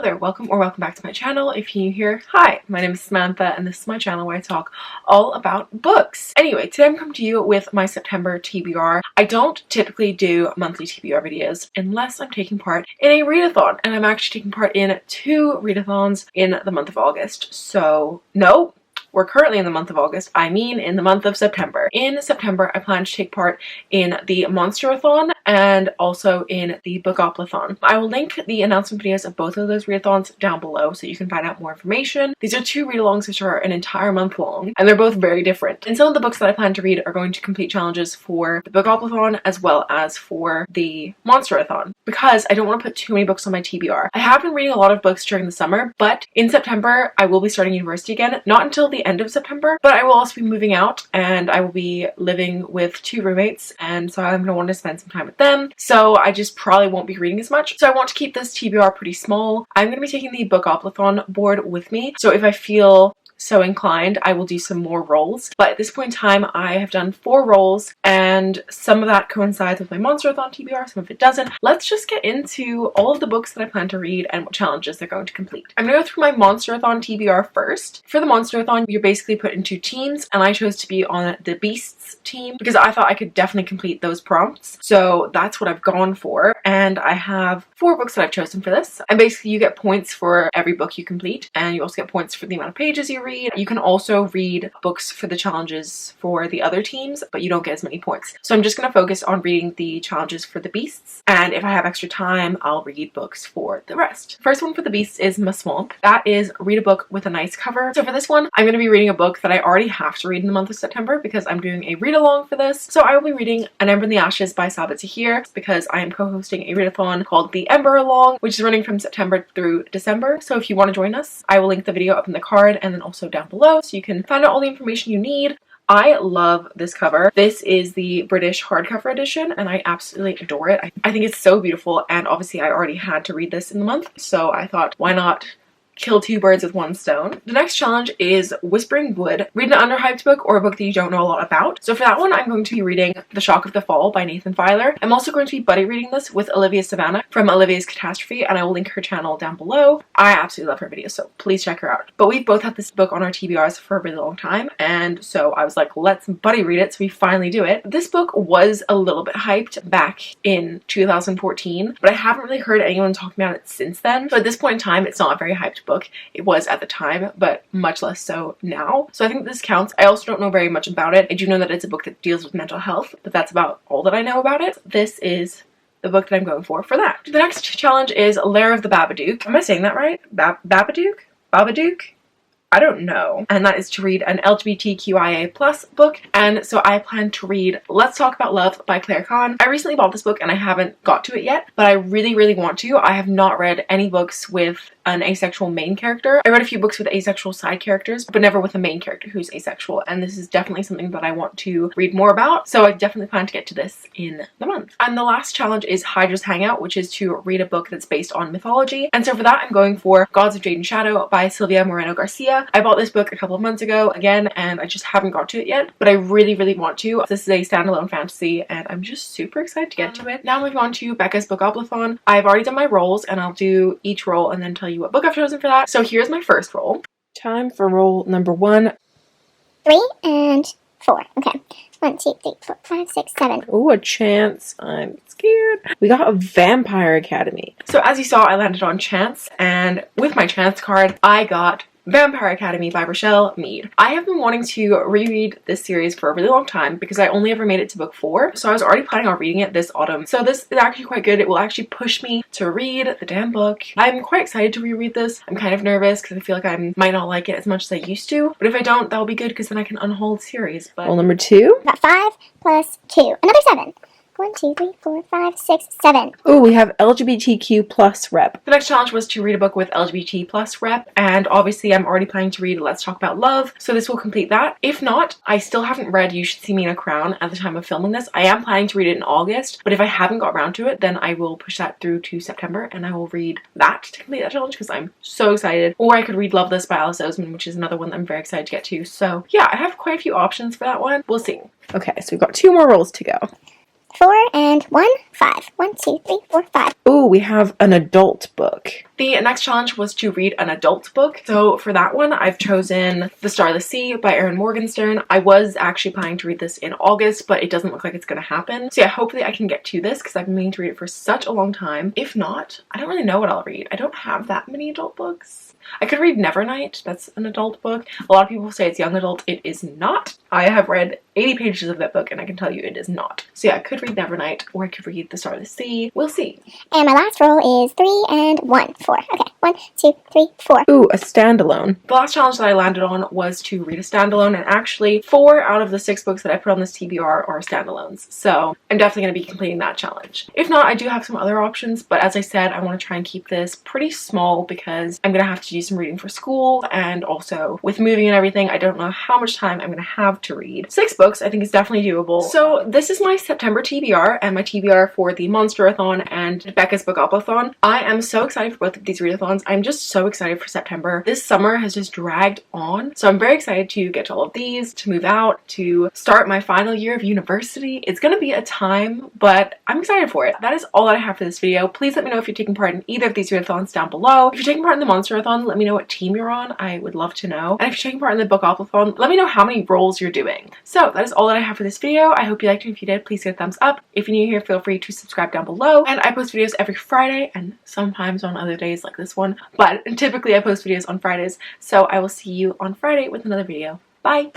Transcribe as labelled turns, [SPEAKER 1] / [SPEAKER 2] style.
[SPEAKER 1] there, welcome back to my channel. If you're new here, hi, my name is Samantha and this is my channel where I talk all about books. Anyway, today I'm coming to you with my September TBR. I don't typically do monthly TBR videos unless I'm taking part in a readathon, and I'm actually taking part in 2 readathons in the month of August. So no, we're currently in the month of August. I mean in the month of September. In September, I plan to take part in the NSTERathon and also in the Bookoplathon. I will link the announcement videos of both of those readathons down below so you can find out more information. These are 2 read-alongs which are an entire month long, and they're both very different. And some of the books that I plan to read are going to complete challenges for the Bookoplathon as well as for the NSTERathon, because I don't want to put too many books on my TBR. I have been reading a lot of books during the summer, but in September I will be starting university again, not until the end of September, but I will also be moving out and I will be living with 2 roommates, and so I'm going to want to spend some time with them, so I just probably won't be reading as much. So I want to keep this TBR pretty small. I'm going to be taking the Bookoplathon board with me, so if I feel so inclined, I will do some more rolls. But at this point in time, I have done 4 rolls, and some of that coincides with my NSTERathon TBR, some of it doesn't. Let's just get into all of the books that I plan to read and what challenges they're going to complete. I'm going to go through my NSTERathon TBR first. For the NSTERathon, you're basically put into teams, and I chose to be on the Beasts team because I thought I could definitely complete those prompts. So that's what I've gone for, and I have 4 books that I've chosen for this. And basically you get points for every book you complete, and you also get points for the amount of pages you read. You can also read books for the challenges for the other teams, but you don't get as many points. So I'm just going to focus on reading the challenges for the Beasts, and if I have extra time, I'll read books for the rest. First one for the Beasts is My Swamp. That is read a book with a nice cover. So for this one, I'm going to be reading a book that I already have to read in the month of September because I'm doing a read-along for this. So I will be reading An Ember in the Ashes by Sabaa Tahir because I am co-hosting a readathon called the Ember Along, which is running from September through December. So if you want to join us, I will link the video up in the card and then also down below so you can find out all the information you need. I love this cover. This is the British hardcover edition and I absolutely adore it. I think it's so beautiful, and obviously I already had to read this in the month, so I thought, why not kill 2 birds with 1 stone. The next challenge is Whispering Wood. Read an underhyped book or a book that you don't know a lot about. So for that one, I'm going to be reading The Shock of the Fall by Nathan Filer. I'm also going to be buddy reading this with Olivia Savannah from Olivia's Catastrophe, and I will link her channel down below. I absolutely love her videos, so please check her out. But we've both had this book on our TBRs for a really long time, and so I was like, let's buddy read it, so we finally do it. This book was a little bit hyped back in 2014, but I haven't really heard anyone talking about it since then. So at this point in time, it's not a very hyped book. It was at the time, but much less so now. So I think this counts. I also don't know very much about it. I do know that it's a book that deals with mental health, but that's about all that I know about it. This is the book that I'm going for that. The next challenge is Lair of the Babadook. Am I saying that right? Babadook? Babadook? I don't know. And that is to read an LGBTQIA+ book. And so I plan to read Let's Talk About Love by Claire Kahn. I recently bought this book and I haven't got to it yet, but I really, really want to. I have not read any books with an asexual main character. I read a few books with asexual side characters, but never with a main character who's asexual, and this is definitely something that I want to read more about, so I definitely plan to get to this in the month. And the last challenge is Hydra's Hangout, which is to read a book that's based on mythology, and so for that I'm going for Gods of Jade and Shadow by Silvia Moreno Garcia. I bought this book a couple of months ago again, and I just haven't got to it yet, but I really, really want to. This is a standalone fantasy, and I'm just super excited to get to it. Now moving on to Becca's Bookoplathon. I've already done my rolls, and I'll do each roll and then tell you what book I've chosen for that. So here's my first roll. Time for roll number 1.
[SPEAKER 2] 3 and 4. Okay. 1, 2, 3, 4, 5, 6, 7.
[SPEAKER 1] Oh, a chance. I'm scared. We got a Vampire Academy. So as you saw, I landed on chance, and with my chance card, I got Vampire Academy by Rochelle Mead. I have been wanting to reread this series for a really long time because I only ever made it to book 4, so I was already planning on reading it this autumn. So this is actually quite good. It will actually push me to read the damn book. I'm quite excited to reread this. I'm kind of nervous because I feel like I might not like it as much as I used to, but if I don't, that'll be good because then I can unhold series. But roll number 2.
[SPEAKER 2] Got 5 plus 2. Another 7. 1, 2, 3, 4, 5, 6, 7.
[SPEAKER 1] Oh, we have LGBTQ+ rep. The next challenge was to read a book with LGBT+ rep, and obviously I'm already planning to read Let's Talk About Love, so this will complete that. If not, I still haven't read You Should See Me in a Crown at the time of filming this. I am planning to read it in August, but if I haven't got around to it, then I will push that through to September, and I will read that to complete that challenge because I'm so excited. Or I could read Love This by Alice Oseman, which is another one that I'm very excited to get to. So yeah, I have quite a few options for that one. We'll see. Okay, so we've got 2 more rolls to go.
[SPEAKER 2] 4 and 1, 5. 1, 2, 3, 4, 5.
[SPEAKER 1] Oh, we have an adult book. The next challenge was to read an adult book. So for that one, I've chosen The Starless Sea by Erin Morgenstern. I was actually planning to read this in August, but it doesn't look like it's going to happen. So yeah, hopefully I can get to this because I've been meaning to read it for such a long time. If not, I don't really know what I'll read. I don't have that many adult books. I could read Nevernight. That's an adult book. A lot of people say it's young adult. It is not. I have read 80 pages of that book and I can tell you it is not. So yeah, I could read Nevernight or I could read The Starless Sea. We'll see.
[SPEAKER 2] And my last roll is 3 and 1. 4. Okay, 1, 2, 3, 4.
[SPEAKER 1] Ooh, a standalone. The last challenge that I landed on was to read a standalone, and actually 4 out of the 6 books that I put on this TBR are standalones. So I'm definitely going to be completing that challenge. If not, I do have some other options, but as I said, I want to try and keep this pretty small because I'm going to have to do some reading for school, and also with moving and everything, I don't know how much time I'm going to have to read. 6 books I think is definitely doable. So this is my September TBR and my TBR for the NSTERathon and Becca's Bookoplathon. I am so excited for both of these readathons. I'm just so excited for September. This summer has just dragged on, so I'm very excited to get to all of these, to move out, to start my final year of university. It's going to be a time, but I'm excited for it. That is all that I have for this video. Please let me know if you're taking part in either of these readathons down below. If you're taking part in the NSTERathon, let me know what team you're on. I would love to know. And if you're taking part in the Bookoplathon, let me know how many rolls you're doing. So that is all that I have for this video. I hope you liked it. If you did, please give a thumbs up. If you're new here, feel free to subscribe down below. And I post videos every Friday and sometimes on other days like this one, but typically I post videos on Fridays. So I will see you on Friday with another video. Bye!